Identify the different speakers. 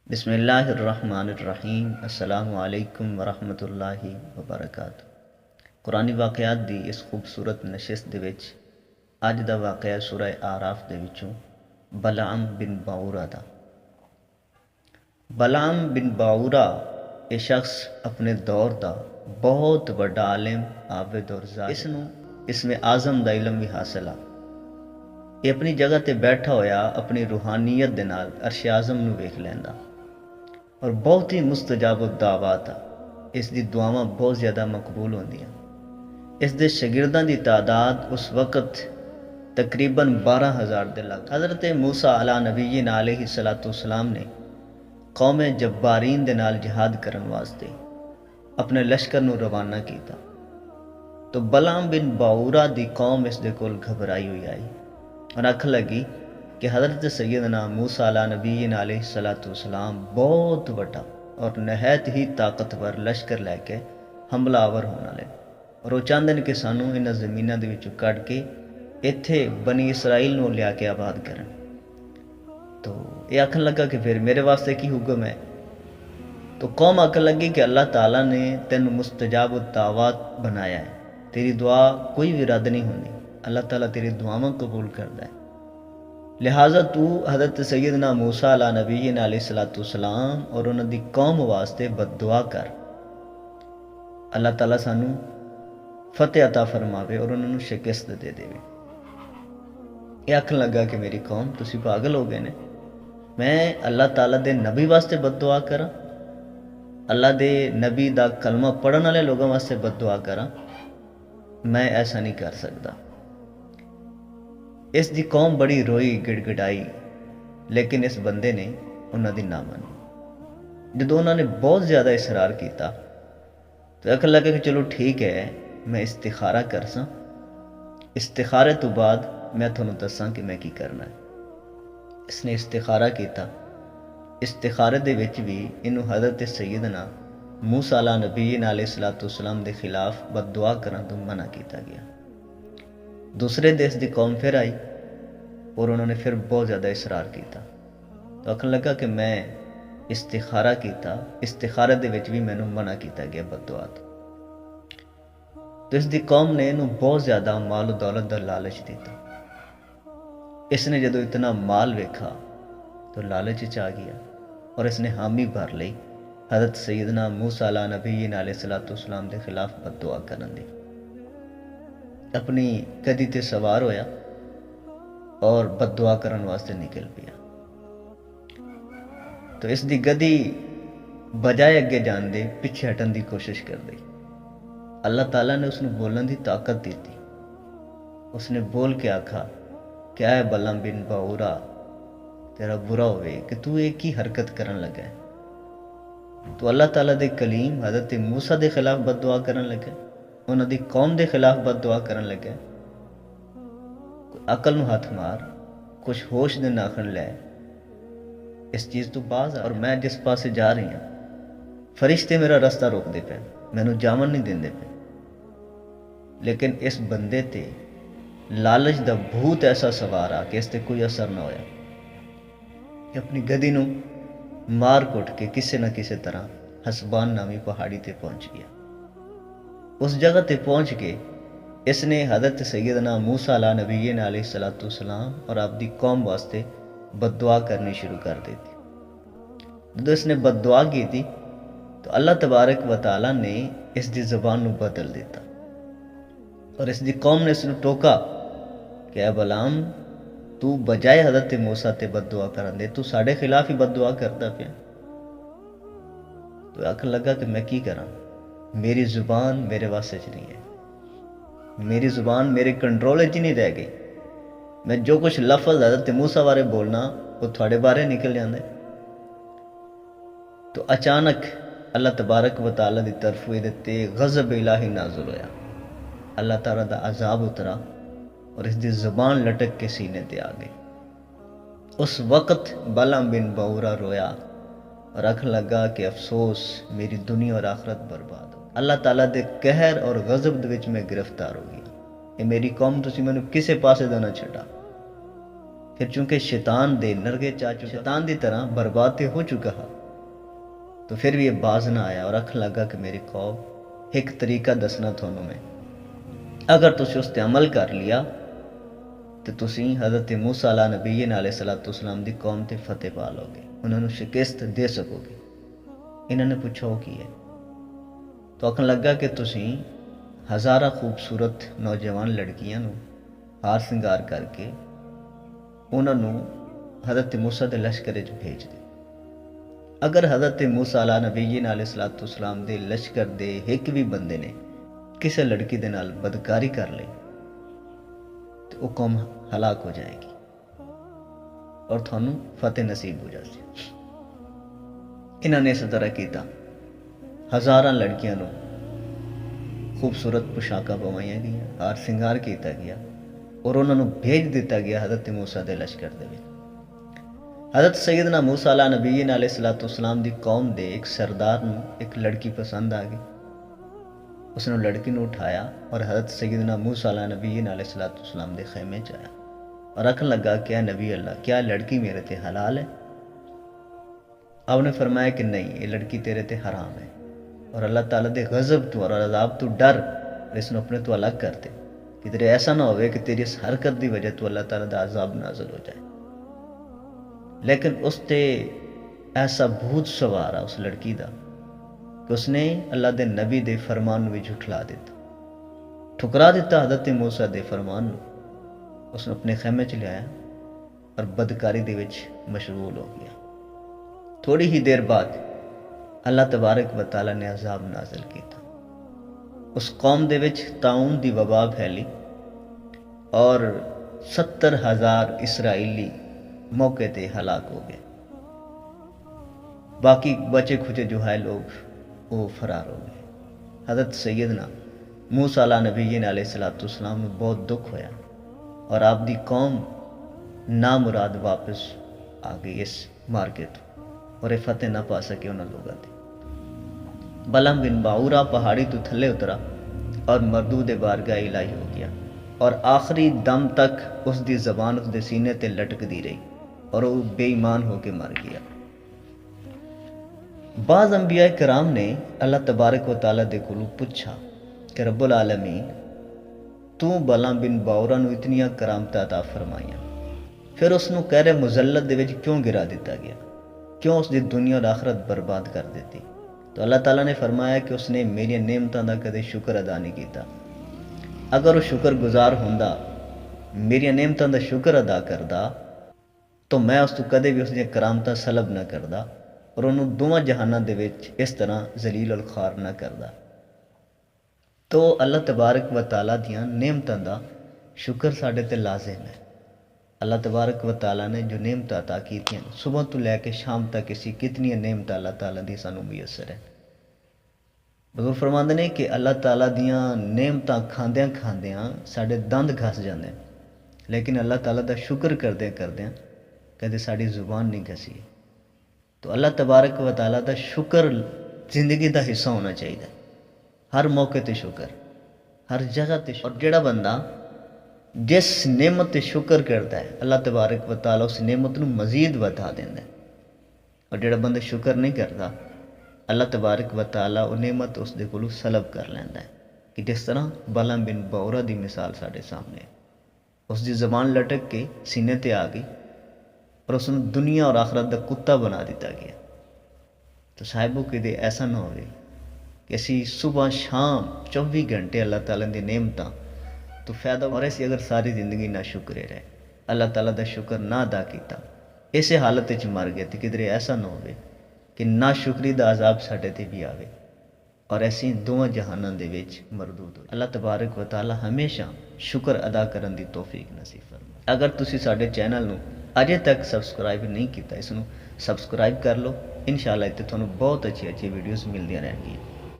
Speaker 1: بسم اللہ الرحمن الرحیم السلام علیکم ورحمۃ اللہ وبرکاتہ۔ قرآنی واقعات دی اس خوبصورت نشست دے وچ اج دا واقعہ سورہ آراف دے وچوں بلعام بن باورا دا۔ بلعام بن باورا یہ شخص اپنے دور دا بہت بڑا عالم عابد اور زاہد، اس میں اعظم دا علم بھی حاصل آ۔ یہ اپنی جگہ تے بیٹھا ہویا اپنی روحانیت دے نال عرش اعظم نو ویکھ لیندا اور بہت ہی مستجاب الدعوات آ۔ اس دی دعاواں بہت زیادہ مقبول ہوندیاں۔ اس دے شاگرداں دی تعداد اس وقت تقریباً 12,000 دے لگ۔ حضرت موسیٰ علیہ نبینا علیہ السلام نے قوم جبارین دے نال جہاد کرن واسطے اپنے لشکر نو روانہ کیتا، تو بلعام بن باورا دی قوم اس دے کول گھبرائی ہوئی آئی اور آکھن لگی کہ حضرت سیدنا موسیٰ علیہ نبینا علیہ السلام بہت بڑا اور نہایت ہی طاقتور لشکر لے کے حملہ آور ہونا لے، اور وہ چاہتے ہیں کہ سانو انہاں زمیناں دے وچوں کڈ کے ایتھے بنی اسرائیل نو لیا کے آباد کرن۔ تو یہ آکھن لگا کہ پھر میرے واسطے کی حکم ہے؟ تو قوم آکھن لگی کہ اللہ تعالیٰ نے تینوں مستجاب الدعوات بنایا ہے، تیری دعا کوئی بھی رد نہیں ہوندی، اللہ تعالیٰ تیری دعاواں قبول کردا ہے، لہٰذا تو حضرت سیدنا موسیٰ علیہ نبینا علیہ السلام اور انہاں دی قوم واسطے بد دعا کر، اللہ تعالیٰ سانو فتح عطا فرماوے اور انہوں شکست دے دے۔ یہ آکھن لگا کہ میری قوم تسی پاگل ہو گئے نے، میں اللہ تعالیٰ دے نبی واسطے بد دعا کراں، اللہ دے نبی دا کلمہ پڑھن والے لوگوں واسطے بد دعا کراں؟ میں ایسا نہیں کر سکتا۔ اس دی قوم بڑی روئی گڑ گڑائی، لیکن اس بندے نے انہاں دی نہ مانی۔ جدوں انہاں نے بہت زیادہ اصرار کیتا تو آکھن لگا کہ چلو ٹھیک ہے، میں استخارہ کرساں، استخارے تو بعد میں تھانوں دساں کہ میں کی کرنا ہے۔ اس نے استخارہ کیتا، استخارے دے وچ بھی انہوں حضرت سیدنا موسیٰ علیہ نبینا علیہ السلام دے خلاف بد دعا کرن تو منع کیتا گیا۔ دوسرے دیس دی قوم پھر آئی اور انہوں نے پھر بہت زیادہ اصرار کیتا، تو آکھن لگا کہ میں استخارہ کیتا، استخارے دے وچ بھی مینوں منع کیتا گیا بد دعا تو۔ تو اس دی قوم نے انہوں بہت زیادہ مال و دولت دا لالچ دیتا۔ اس نے جدو اتنا مال ویکھا تو لالچ چ آ گیا اور اس نے حامی بھر لئی حضرت سیدنا موسیٰ علیہ نبینا علیہ السلام دے خلاف بد دعا کرن دی۔ اپنی گدی تے سوار ہویا اور بد دعا کرن واسطے نکل پیا، تو اس دی گدی بجائے اگے جان دے پیچھے ہٹن دی کوشش کر دی۔ اللہ تعالیٰ نے اس نے بولن دی طاقت دیتی۔ اس نے بول کے آکھا کہ اے بلعام بن باورا، تیرا برا ہوئے کہ تو ایک ہی حرکت کرن لگا ہے، تو اللہ تعالیٰ دے کلیم حضرت موسیٰ دے خلاف بد دعا کرن لگا، انہاں دی قوم دے خلاف بد دعا کرن لگا۔ عقل نو ہاتھ مار، کچھ ہوش دے ناخن لے، اس چیز تو باز آ، اور میں جس پاسے جا رہی ہوں فرشتے میرا رستہ روک دے پے، مینوں جامن نہیں دیندے پے، لیکن اس بندے تے لالچ دا بھوت ایسا سوار آ کہ اس تے کوئی اثر نہ ہویا کہ اپنی گدی نو مار کٹ کے کسے نہ کسے طرح حسبان نامی پہاڑی تے پہنچ گیا۔ اس جگہ تے پہنچ کے اس نے حضرت سیدنا موسیٰ علیہ نبینا علیہ السلام اور آپ دی قوم واسطے بد دعا کرنی شروع کر دیتی۔ جب اس نے بد دعا کی تھی تو اللہ تبارک و تعالیٰ نے اس دی زبان نو بدل دیتا اور اس دی قوم نے اس نو ٹوکا کہ اے بلعام، تو بجائے حضرت موسیٰ تے بد دعا کرن دے تو ساڑے خلاف ہی بد دعا کرتا پیا۔ تو آکھن لگا کہ میں کی کراں، میری زبان میرے واسطے چ نہیں ہے، میری زبان میرے کنٹرول چ نہیں رہ گئی، میں جو کچھ لفظ حضرت موسیٰ بارے بولنا وہ تھوڑے بارے نکل جاندے۔ تو اچانک اللہ تبارک و تعالیٰ دی طرف تے غضب الہی نازل ہویا، اللہ تعالیٰ دا عذاب اترا اور اس دی زبان لٹک کے سینے تے آ گئی۔ اس وقت بلعام بن باورا رویا اور آکھن لگا کہ افسوس، میری دنیا اور آخرت برباد ہو، اللہ تعالیٰ دے قہر اور غضب دے وچ میں گرفتار ہو گیا، یہ میری قوم تسی مینوں کسے پاسے دا نہ چھڈا۔ ਫਿਰ ਚੂੰਕਿ ਸ਼ੈਤਾਨ ਦੇ ਨਰਗੇ ਚ ਆ ਚੁੱਕਾ, ਸ਼ੈਤਾਨ ਦੀ ਤਰ੍ਹਾਂ ਬਰਬਾਦ ਤੇ ਹੋ ਚੁੱਕਾ ਹਾਂ, تو پھر بھی یہ باز نہ آیا اور آکھن لگا کہ میری قوم ایک طریقہ دسنا تھانوں میں، اگر تسی اس تے عمل کر لیا تو تسی حضرت موسیٰ علیہ نبی علیہ السلام دی قوم تے فتح پا لو گے، انہوں نے شکست دے سکو گے۔ انہوں نے پوچھا وہ کی ہے، تو آکھن لگا کہ تسی ہزارہ خوبصورت نوجوان لڑکیاں نو ہار سنگار کر کے انہوں نے حضرت موسیٰ دے لشکر وچ بھیج دے۔ اگر حضرت موسیٰ علیہ نبی علیہ السلام دے لشکر دے ایک بھی بندے نے کسی لڑکی دے نال بدکاری کر لی تو وہ قوم ہلاک ہو جائے گی اور تھانوں فتح نصیب ہو جائے۔ انہوں نے اس طرح کیتا، ہزاراں لڑکیاں نو خوبصورت پوشاکاں پوائیاں گیا، ہار سنگار کیتا گیا اور انہوں نے بھیج دیتا گیا حضرت موسیٰ دے لشکر دے وچ۔ حضرت سیدنا موسیٰ علیہ نبی علیہ السلام دی قوم دے ایک سردار نو ایک لڑکی پسند آ گئی، اس نے لڑکی نو اٹھایا اور حضرت سیدنا موسیٰ علیہ نبی علیہ السلام دے خیمے چ آیا اور آکھن لگا کہ اے نبی اللہ، کیا لڑکی میرے تے حلال ہے؟ آپ نے فرمایا کہ نہیں، یہ لڑکی تیرے تے حرام ہے، اور اللہ تعالیٰ دے غضب تو اور عذاب تو ڈر اس نے اپنے تو الگ کر دے، کہ تیرے ایسا نہ ہوئے کہ تیری اس حرکت دی وجہ تو اللہ تعالیٰ دا عذاب نازل ہو جائے۔ لیکن اس تے ایسا بھوت سوارا اس لڑکی دا کہ اس نے اللہ دے نبی دے فرمان بھی جھٹلا دیتا، ٹھکرا دیتا حضرت موسیٰ دے فرمان نو۔ اس نے اپنے خیمے چ لیا اور بدکاری دے وچ مشغول ہو گیا۔ تھوڑی ہی دیر بعد اللہ تبارک و تعالیٰ نے عذاب نازل کیتا، اس قوم دے وچ طاعون دی وبا پھیلی اور 70,000 اسرائیلی موقع تے ہلاک ہو گئے، باقی بچے کھچے جو ہے لوگ وہ فرار ہو گئے۔ حضرت سیدنا موسیٰ علیہ نبی علیہ السلام نے بہت دکھ ہویا اور آپ دی قوم نامراد واپس آ گئی اس مارکے تو، اور یہ فتح نہ پا سکے انہوں لوگوں تے۔ بلعم بن باورا پہاڑی تو تھلے اترا اور مردود بارگاہ الہی ہو گیا، اور آخری دم تک اس دی زبان اس دے سینے تے لٹک دی رہی اور وہ بے ایمان ہو کے مر گیا۔ بعض انبیاء کرام نے اللہ تبارک و تعالیٰ دے کولو پوچھا کہ رب العالمین تو بلعم بن باورا نو اتنیاں کرامتاں عطا فرمائیاں، پھر اس نو قہر مذلت دے وچ کیوں گرا دیتا گیا، کیوں اس دی دنیا اور آخرت برباد کر دیتی؟ تو اللہ تعالیٰ نے فرمایا کہ اس نے میری نعمتاں دا کدے شکر ادا نہیں کیتا۔ اگر وہ شکر گزار ہوندا، میری نعمتاں دا شکر ادا کردا، تو میں اس تو کدے بھی اس دی کرامتاں سلب نہ کردا اور انہوں دوواں جہاناں دے وچ اس طرح ذلیل الخوار نہ کردا۔ تو اللہ تبارک و تعالیٰ دیاں نعمتاں دا شکر ساڈے تے لازم ہے۔ اللہ تبارک و تعالیٰ نے جو نعمت عطا کیتیاں صبح تو لے کے شام تک اسی کتنی نعمت اللہ تعالیٰ دی سانو میسر ہے۔ بزرگ فرماندے نے کہ اللہ تعالیٰ دیاں نعمتاں کھاندیاں کھاندیاں ساڈے دند گھس جاندے، لیکن اللہ تعالیٰ دا شکر کردیاں کردیاں کدے ساڈی زبان نہیں گھسی۔ تو اللہ تبارک و تعالیٰ دا شکر زندگی دا حصہ ہونا چاہیے، ہر موقع تے شکر، ہر جگہ تے شکر۔ اور جڑا بندہ جس نعمت تے شکر کرتا ہے اللہ تبارک و تعالیٰ اس نعمت نو مزید ودا دیندا ہے، اور جڑا بندہ شکر نہیں کرتا اللہ تبارک و تعالیٰ وہ نعمت اس دے کولو سلب کر لیندا ہے، کہ جس طرح بلعم بن باورا دی مثال ساڈے سامنے ہے۔ اس دی زبان لٹک کے سینے تے آ گئی اور اس نے دنیا اور آخرت دا کتا بنا دیتا گیا۔ تو صاحبو کدے ایسا نہ ہوئے کہ اسی صبح شام 24 گھنٹے اللہ تعالیٰ دی نعمتاں تو فائدہ، اور ایسی اگر ساری زندگی نہ شکرے رہے، اللہ تعالیٰ دا شکر نہ ادا کیتا، اسے حالت وچ مر گئے، تو کدھر ایسا نہ ہوئے کہ نا شکری دا عذاب ساڈے تے بھی آوے اور ایسی دوواں جہاناں دے وچ مردود ہو۔ اللہ تبارک و تعالیٰ ہمیشہ شکر ادا کرن دی توفیق نصیب فرمائے۔ اگر تسی ساڈے چینل نو اجے تک سبسکرائب نہیں کیتا، اس نو سبسکرائب کر لو، انشاءاللہ تے تھانوں بہت اچھی ویڈیوز ملدیاں رہن گیاں۔